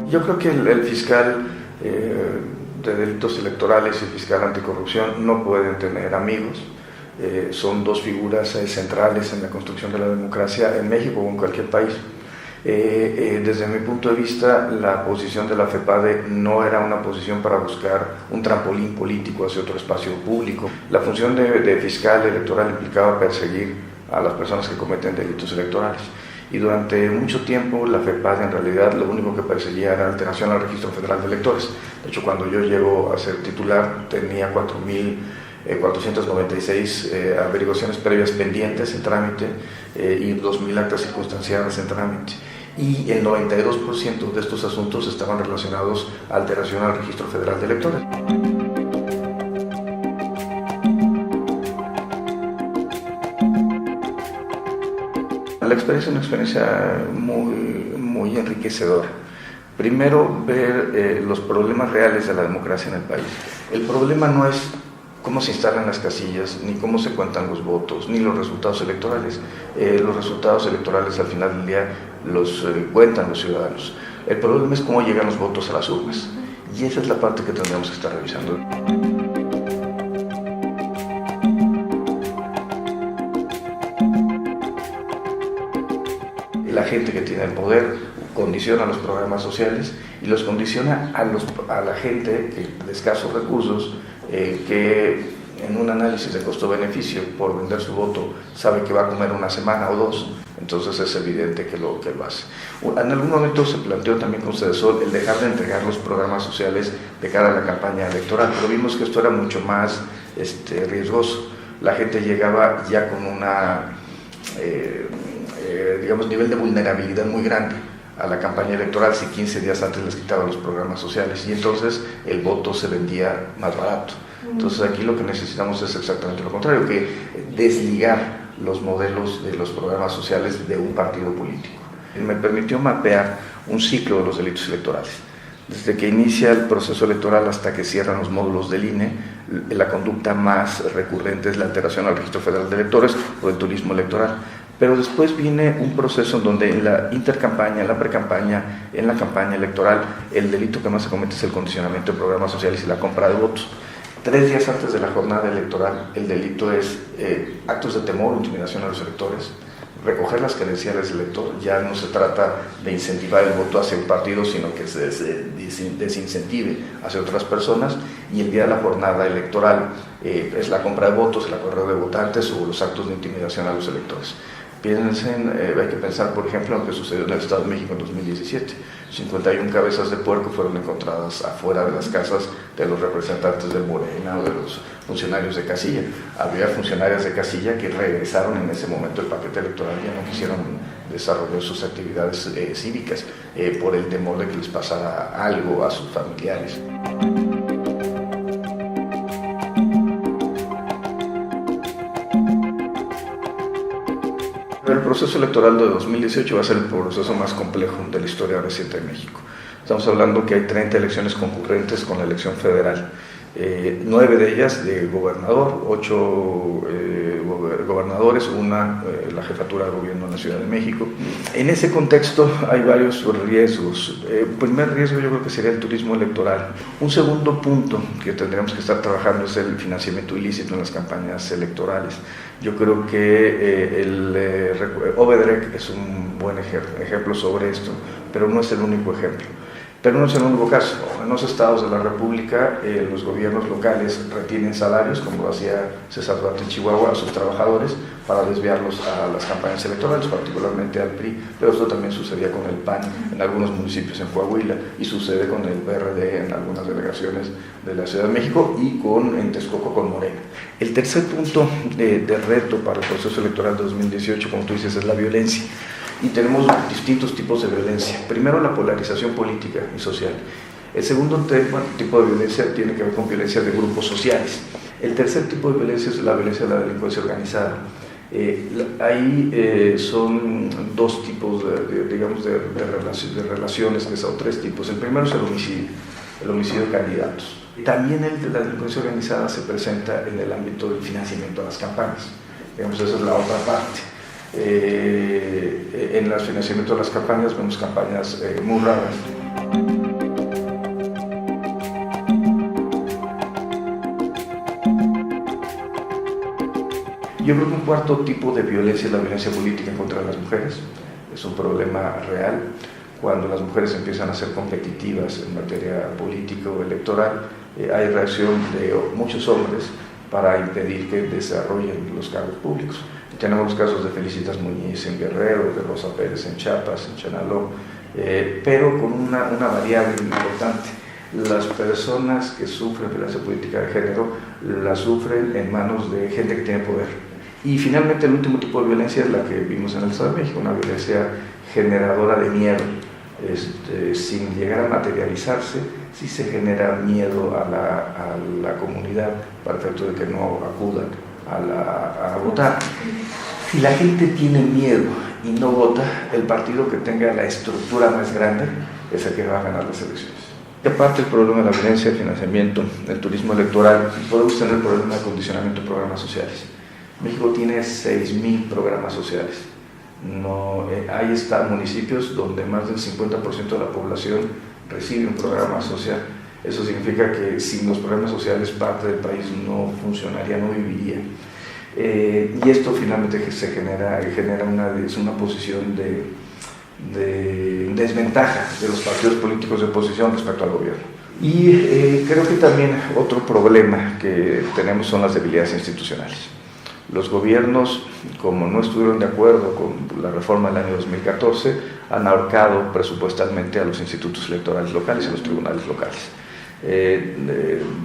Yo creo que el fiscal de delitos electorales y el fiscal anticorrupción no pueden tener amigos. Son dos figuras centrales en la construcción de la democracia en México o en cualquier país. Desde mi punto de vista, la posición de la FEPADE no era una posición para buscar un trampolín político hacia otro espacio público. La función de fiscal electoral implicaba perseguir a las personas que cometen delitos electorales. Y durante mucho tiempo la FEPADE en realidad lo único que perseguía era alteración al Registro Federal de Electores. De hecho, cuando yo llego a ser titular tenía 4.496 averiguaciones previas pendientes en trámite y 2.000 actas circunstanciadas en trámite. Y el 92% de estos asuntos estaban relacionados a alteración al Registro Federal de Electores. La experiencia es una experiencia muy enriquecedora. Primero, ver los problemas reales de la democracia en el país. El problema no es cómo se instalan las casillas, ni cómo se cuentan los votos, ni los resultados electorales. Los resultados electorales al final del día los cuentan los ciudadanos. El problema es cómo llegan los votos a las urnas. Y esa es la parte que tendríamos que estar revisando. La gente que tiene el poder condiciona los programas sociales y los condiciona a la gente de escasos recursos que en un análisis de costo-beneficio por vender su voto sabe que va a comer una semana o dos, entonces es evidente que lo hace. En algún momento se planteó también con Cedesol el dejar de entregar los programas sociales de cara a la campaña electoral, pero vimos que esto era mucho más riesgoso. La gente llegaba ya con una nivel de vulnerabilidad muy grande a la campaña electoral si 15 días antes les quitaban los programas sociales y entonces el voto se vendía más barato. Entonces aquí lo que necesitamos es exactamente lo contrario, que desligar los modelos de los programas sociales de un partido político. Me permitió mapear un ciclo de los delitos electorales. Desde que inicia el proceso electoral hasta que cierran los módulos del INE, la conducta más recurrente es la alteración al Registro Federal de Electores o el turismo electoral. Pero después viene un proceso en donde en la intercampaña, en la precampaña, en la campaña electoral, el delito que más se comete es el condicionamiento de programas sociales y la compra de votos. 3 días antes de la jornada electoral, el delito es actos de temor o intimidación a los electores, recoger las credenciales del elector. Ya no se trata de incentivar el voto hacia un partido, sino que se desincentive hacia otras personas. Y el día de la jornada electoral es la compra de votos, el acorreo de votantes o los actos de intimidación a los electores. Hay que pensar, por ejemplo, en lo que sucedió en el Estado de México en 2017. 51 cabezas de puerco fueron encontradas afuera de las casas de los representantes del Morena o de los funcionarios de casilla. Había funcionarios de casilla que regresaron en ese momento el paquete electoral y ya no quisieron desarrollar sus actividades cívicas por el temor de que les pasara algo a sus familiares. El proceso electoral de 2018 va a ser el proceso más complejo de la historia reciente de México. Estamos hablando que hay 30 elecciones concurrentes con la elección federal, 9 de ellas de gobernador, 8 gobernadores, la jefatura de gobierno en la Ciudad de México. En ese contexto hay varios riesgos. El primer riesgo yo creo que sería el turismo electoral. Un segundo punto que tendríamos que estar trabajando es el financiamiento ilícito en las campañas electorales. Yo creo que el Obedrec es un buen ejemplo sobre esto, pero no es el único ejemplo. Pero no es el único caso. En los estados de la República, los gobiernos locales retienen salarios, como lo hacía César Duarte en Chihuahua, a sus trabajadores para desviarlos a las campañas electorales, particularmente al PRI, pero esto también sucedía con el PAN en algunos municipios en Coahuila y sucede con el PRD en algunas delegaciones de la Ciudad de México y en Texcoco con Morena. El tercer punto de reto para el proceso electoral de 2018, como tú dices, es la violencia. Y tenemos distintos tipos de violencia. Primero, la polarización política y social. El segundo tipo de violencia tiene que ver con violencia de grupos sociales. El tercer tipo de violencia es la violencia de la delincuencia organizada. Ahí son dos tipos de relaciones, o tres tipos. El primero es el homicidio de candidatos. También el de la delincuencia organizada se presenta en el ámbito del financiamiento de las campañas. Digamos, esa es la otra parte. En el financiamiento de las campañas vemos campañas muy raras. Yo creo que un cuarto tipo de violencia es la violencia política contra las mujeres. Es un problema real. Cuando las mujeres empiezan a ser competitivas en materia política o electoral, hay reacción de muchos hombres para impedir que desarrollen los cargos públicos. Tenemos los casos de Felicitas Muñiz en Guerrero, de Rosa Pérez en Chiapas, en Chenaló, pero con una variable importante. Las personas que sufren violencia política de género la sufren en manos de gente que tiene poder. Y finalmente el último tipo de violencia es la que vimos en el Estado de México, una violencia generadora de miedo, sin llegar a materializarse, sí se genera miedo a la comunidad para efecto de que no acudan a votar. Si la gente tiene miedo y no vota, el partido que tenga la estructura más grande es el que va a ganar las elecciones. Y aparte del problema de la violencia, el financiamiento, el turismo electoral, podemos tener el problema de condicionamiento de programas sociales. México tiene 6,000 programas sociales. Ahí están municipios donde más del 50% de la población recibe un programa social. Eso significa que sin los programas sociales parte del país no funcionaría, no viviría. Y esto finalmente se genera una posición de desventaja de los partidos políticos de oposición respecto al gobierno. Y creo que también otro problema que tenemos son las debilidades institucionales. Los gobiernos, como no estuvieron de acuerdo con la reforma del año 2014, han ahorcado presupuestalmente a los institutos electorales locales y a los tribunales locales.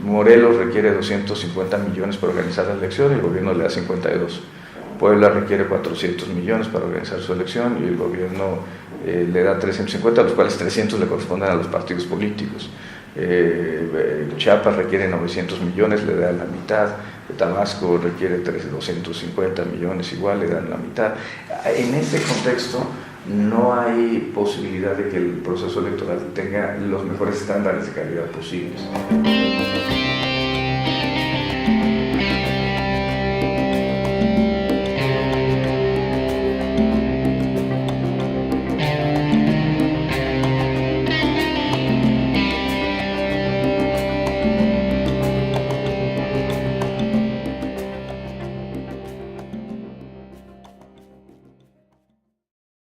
Morelos requiere 250 millones para organizar la elección y el gobierno le da 52. Puebla requiere 400 millones para organizar su elección y el gobierno le da 350, los cuales 300 le corresponden a los partidos políticos. Chiapas requiere 900 millones, le dan la mitad. Tabasco requiere 250 millones, igual le dan la mitad. En ese contexto no hay posibilidad de que el proceso electoral tenga los mejores estándares de calidad posibles.